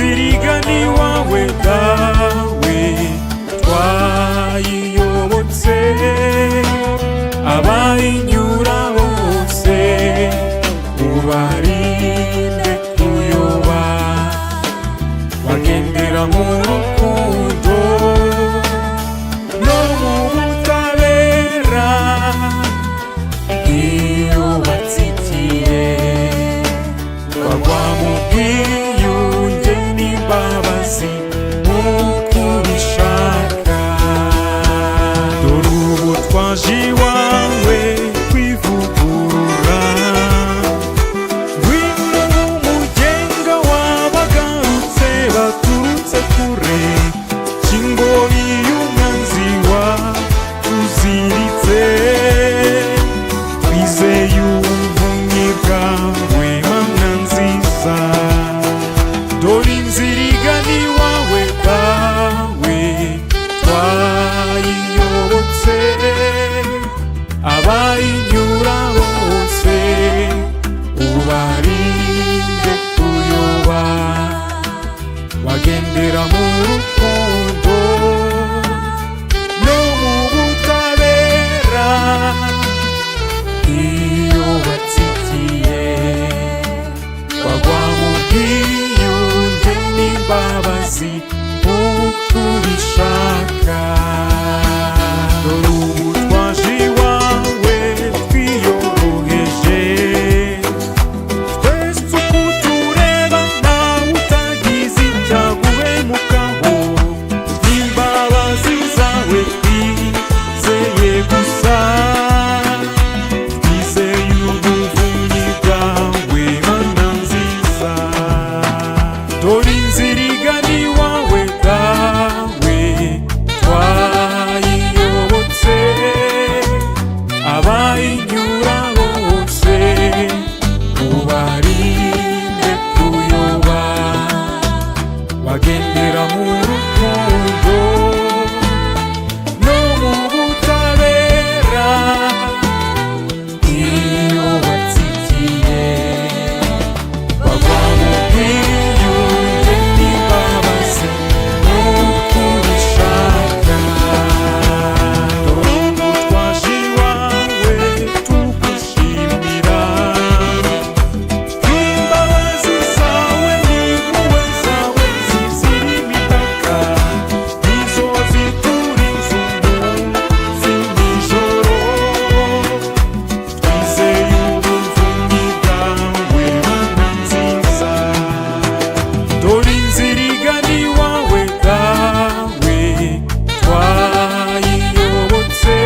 inzira igana iwawe dawe twayiyobotse, abayinyura bose ubarinde kuyoba, bagendera mu rukundo no mu butabera. Iyo batsikiye bagwa mu bwiyunge n'imbabazi nk'uko ubishaka. Dore ubu twaje iwawe kwivugurura, ngwino umugenga w'abagarutse baturutse kure, cy'ingoyi y'umwanzi watuziritse. Twizeye ubuvunyi bwawe Mana nziza, dore inzira igana iwawe dawe twayiyobotse, abayinyura bose ubarinde kuyoba, bagendera mu rukundo no mu butabera. Iyo batsikiye bagwa mu bwiyunge n'imbabazi nk'uko ubishaka. Dore ubu twaje iwawe twiyoroheje, twese uko tureba ntawe utagize icyaguhemukaho, n'imbabazi zawe twizeye gusa. Dore inzira igana iwawe dawe twayiyobotse, abayinyura bose ubarinde kuyoba, bagendera mu rukundo no mu butabera. Iyo batsikiye bagwa mu bwiyunge n'imbabazi nk'uko ubishaka. Dore ubu twaje iwawe tugushimira, imbabazi zawe n'impuhwe zawe zizira imipaka, nizo ziturinze umunsi n'ijoro. Twizeye ubuvunyi bwawe Mana nziza, dore inzira igana iwawe dawe twayiyobotse,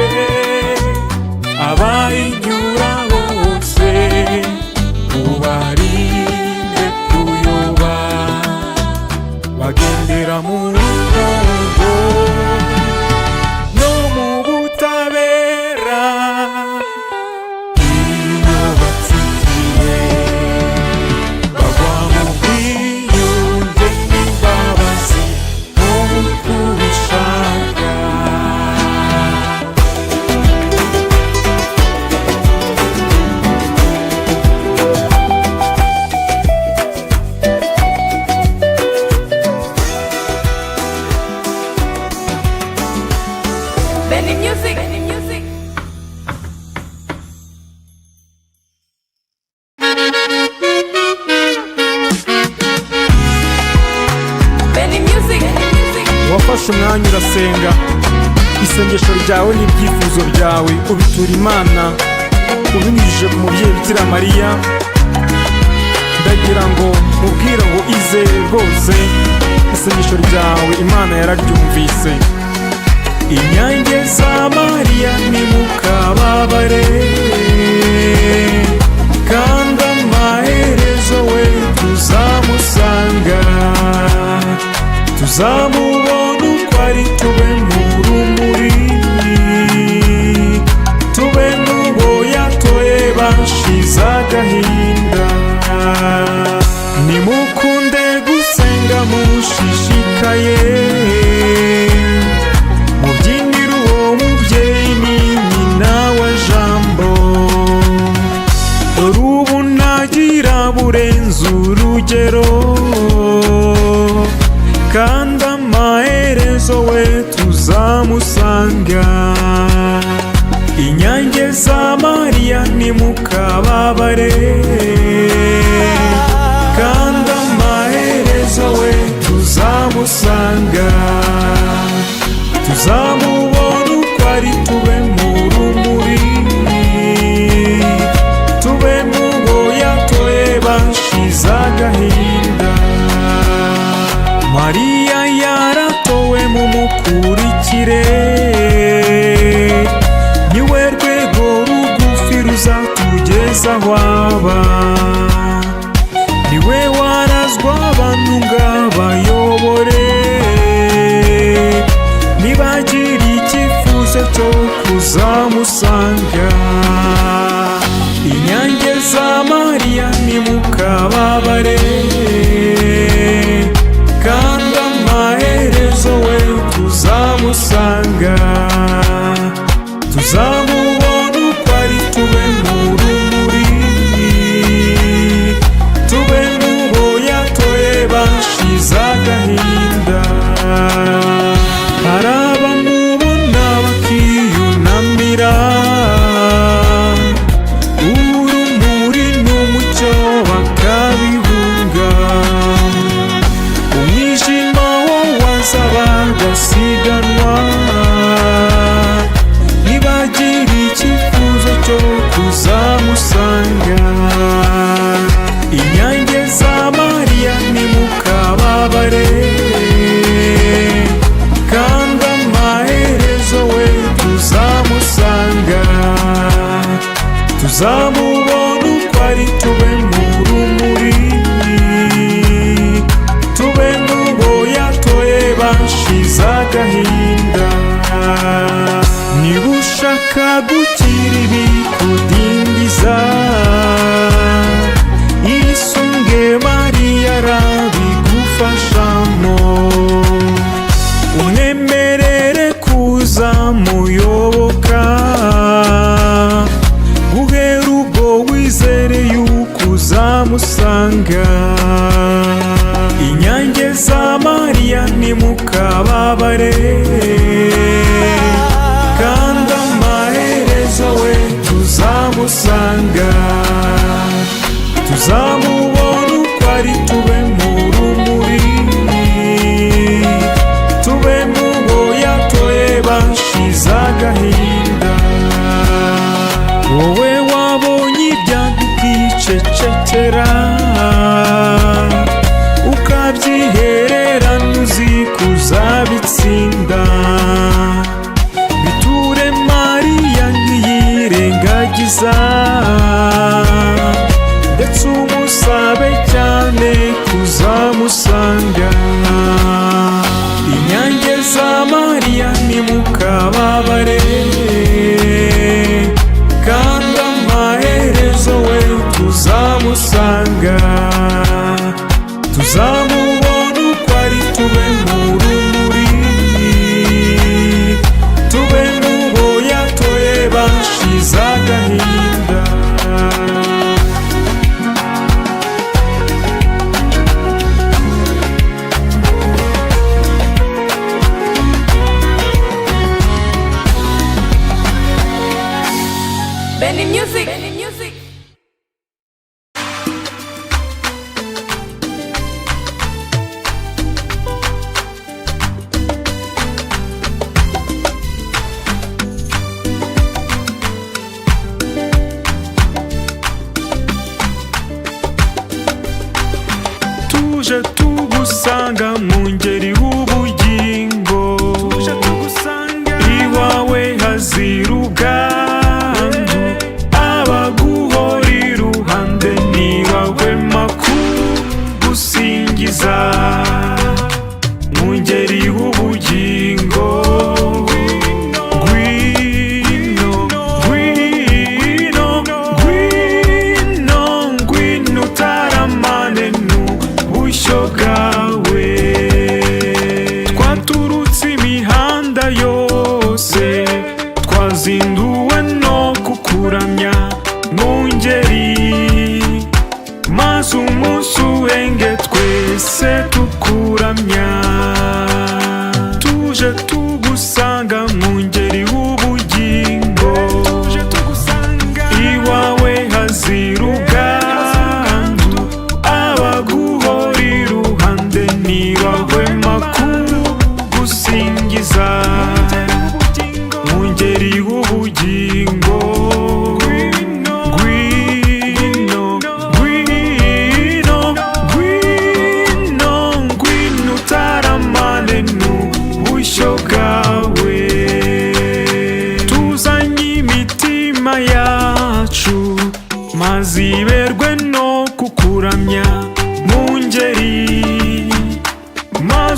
abayinyura bose ubarinde kuyoba, bagendera mu rukundo no mu butabera. Iyo batsikiye bagwa mu bwiyunge n'imbabazi nk'uko ubishaka. Benny Music. Benny Music. Benny Music. Wafashe umwanya urasenga, isengesho ryawe n'ibyifuzo byawe ubitura Imana ubinyujije ku mubyeyi Bikira Mariya. Ndagira ngo mubwire ngo izere rwose, isengesho ryawe Imana yararyumvise. Inyange za Mariya nimukababare, kandi amaherezo we tuzamusanga, tuzamubona uko ari, tube mu rumuri, tube n'ubo yatoye bashize agahinda. Nimukunde gusenga mushishikaye, mubyinire uwo mubyeyi ni nyina wa Jambo. Dore ubu ntagira burenze urugero, tuzamusanga. Inyange za Mariya nimukababare, kandi amaherezo we tuzamusanga. Tuzamubona uko ari, tube mu rumuri, tube mu bo yatoye bashize agahinda. Mariya yaratowe, mumukurikire, niwe rwego rugufi ruzatugeza aho aba. Niwe warazwa abantu ng'abayobore, nibagira icyifuzo cyo kuzamusanga. Inyange za Mariya nimukababare, kandi amaherezo we tuzamusanga. Tuzamubona uko ari, tube mu rumuri, tube mu bo yatoye bashize agahinda. Hari abamubona bakiyunamira, urumuri n'umucyo bakabihunga. Umwijima wo waza bagasiganwa, nibagira icyifuzo cyo kuzamusanga. Inyange za Mariya nimukababare, kandi amaherezo we tuzamusanga. Tuzamubona uko ari, tube mu rumuri, tube mu bo yatoye bashize agahinda. Niba ushaka gukira ibikudindiza, yisunge Mariya arabigufashamo. Umwemerere kuzamuyoboka, guhera ubwo wizere yuko uzamusanga. Inyange za Mariya nimukababare, kandi amaherezo we tuzamusanga. Tuzamubona uko ari, tube mu rumuri, tube mu bo yatoye bashize agahinda. Wowe wabonye ibyago ukicecekera, ukabyihererana uzi kuzabitsinda. Biture Mariya ntiyirengagiza, ndetse umusabe cyane kuzamusanga. Inyange za Mariya nimukababare, kandi amaherezo we tuzamusanga. Tuzamubona uko ari, tube mu rumuri, tube mu bo yatoye bashize agahinda. Benny Music. Benny Music. Tuje tugusanga mu ngeri w'ubugingo, iwawe hazira ubwandu. Abaguhora iruhande ntibahwema kugusingiza, mu ngeri w'ubugingo. Ngwino, ngwino, ngwino, ngwino utaramane n'ubushyo bwawe. Twaturutse imihanda yose, twazinduwe no kukuramya mu ngeri, maze umunsi uhenge twese tukuramya. Tuje tugusanga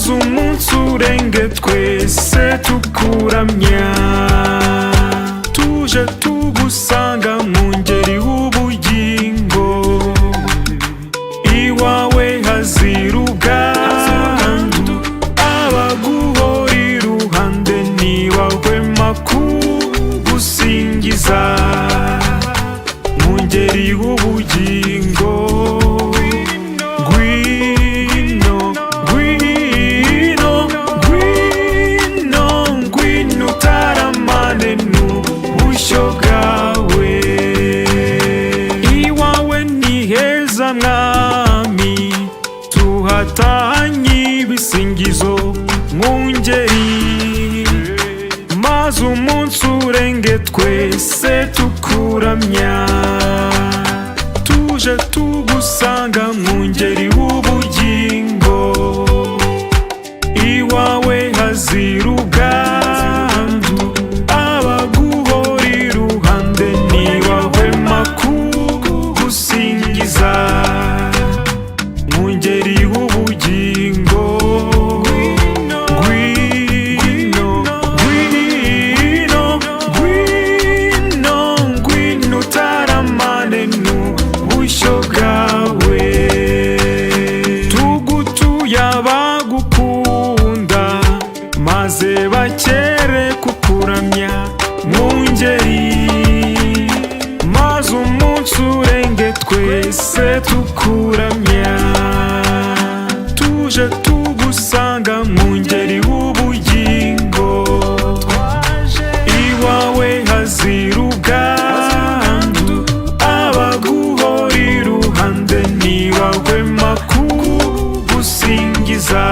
maze umunsi urenge twese tukuramya, tuje tugusanga mu ngeri w'ubugingo, iwawe hazira ubwandu, abaguhora iruhande ntibahwema kugusingiza mu ngeri w'ubugingo. Mwami tuhatanye ibisingizo mu ngeri, maze umunsi urenge twese tukuramya, tuje tugusanga mu ngeri w'ubugingo, iwawe hazira ubwandu, abaguhora iruhande ntibahwema kugusingiza mu ngeri w'ubugingo. Ngwino, ngwino, ngwino, ngwino utaramane n'ubushyo bwawe, tugutuye abagukunda maze bakere kukuramya mu ngeri, maze umunsi urenge twese tukuramya, tuje tugusanga mu ngeri w'ubugingo, iwawe hazira ubwandu, abaguhora iruhande ntibahwema kugusingiza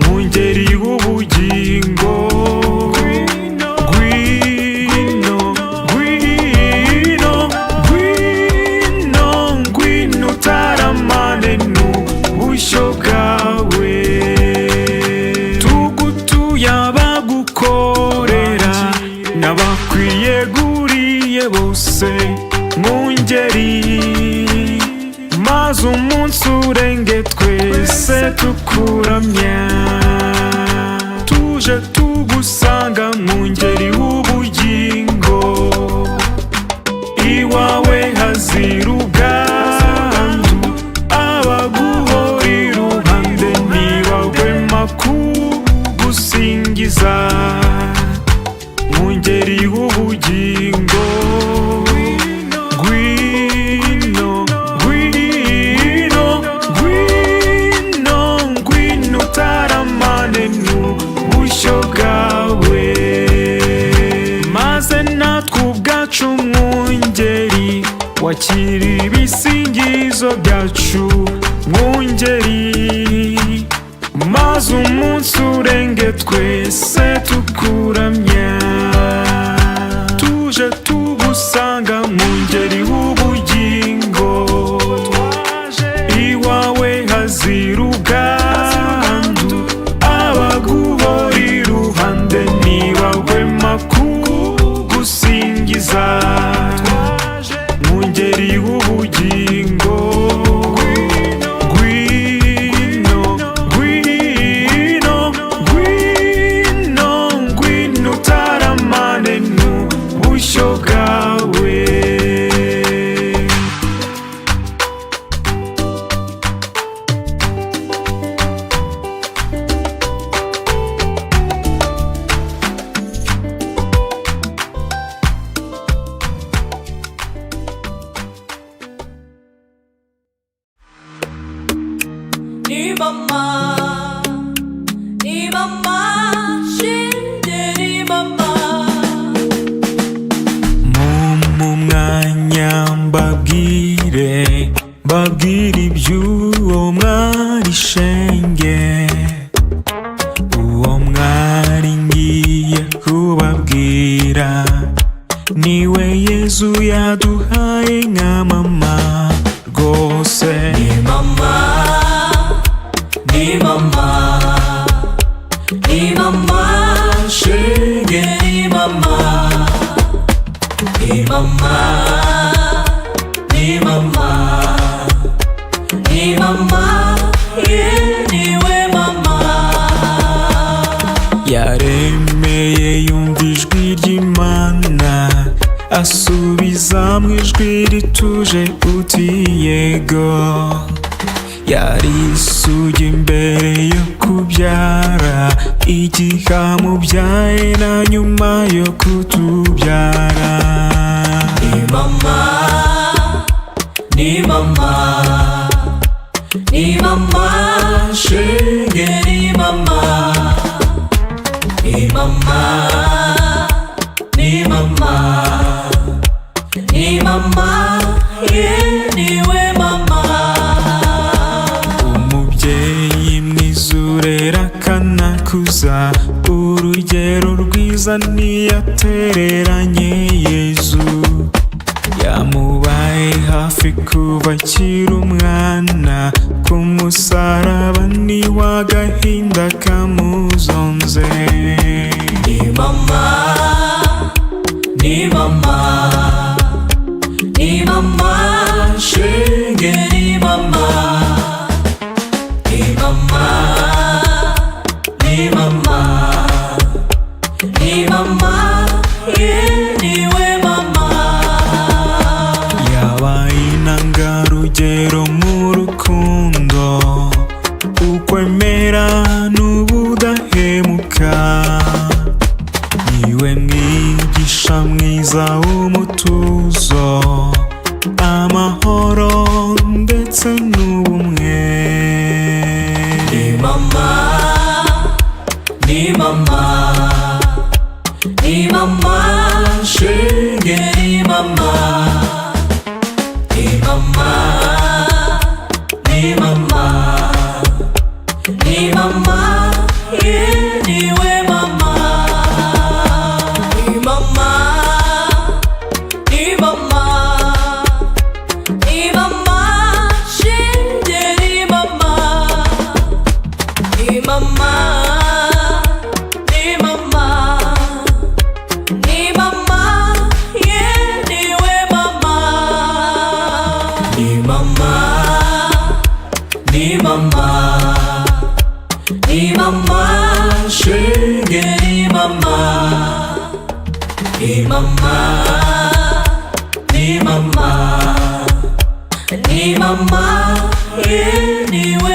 mu ngeri w'ubugingo. N'abakwiyeguriye bose mu ngeri, maze umunsi urenge twese tukuramya, tuje tugusanga mu ngeri w'ubugingo, iwawe hazira ubwandu, abaguhora iruhande ntibahwema kugusingiza mu ngeri w'ubugingo. Ngwino, ngwino, ngwino, ngwino utaramane n'ubushyo bwawe, maze natwe ubwacu mu ngeri wakira ibisingizo byacu mu ngeri, maze umunsi urenge twese tukuramya, tuje tugusanga mu ngeri w'ubugingo, iwawe hazira ubwandu, abaguhora iruhande ntibahwema kugusingiza mu ngeri w'ubugingo. Ni mama, shinde ni mama. Mu mwanya mbabwire iby'uwo mwari shenge, uwo mwari ngiye kubabwira niwe Yesu yaduhaye nka mama rwose. Ni mama, ni mama, ni mama, shenge ni mama, ni mama, ni mama, ni mama, yeah, niwe mama. arasubiza mu ijwi rituje uti yego. Yari isugi mbere yo kubyara, igihe amubyaye na nyuma yo kutubyara. Ni mama, ni mama, ni mama, shenge ni mama, ni mama, ni mama, ni mama, niwe mama. Umubyeyi mwiza urera akanakuza, urugero rwiza ntiyatereranye Yezu. Yamubaye hafi kuva akiri umwana, ku musaraba niwe agahinda kamuzonze. Ni mama, ni mama, ni mama, shenge ni mama, ni mama, ni mama, ni mama, niwe mama. Yabaye intangarugero mu rukundo, ukwemera n'ubudahemuka. Niwe mwigisha mwiza w'umutuzo, amahoro ndetse n'ubumwe. Ni mama, ni mama, ni mama, shenge ni mama, ni mama, ni mama, ni mama, niwe mama. Ni mama, ni mama, ni mama, shenge ni mama, ni mama, ni mama, ni mama, niwe mama. Ni mama, ni mama, ni mama, shenge ni mama, ni mama, ni mama, ni mama, niwe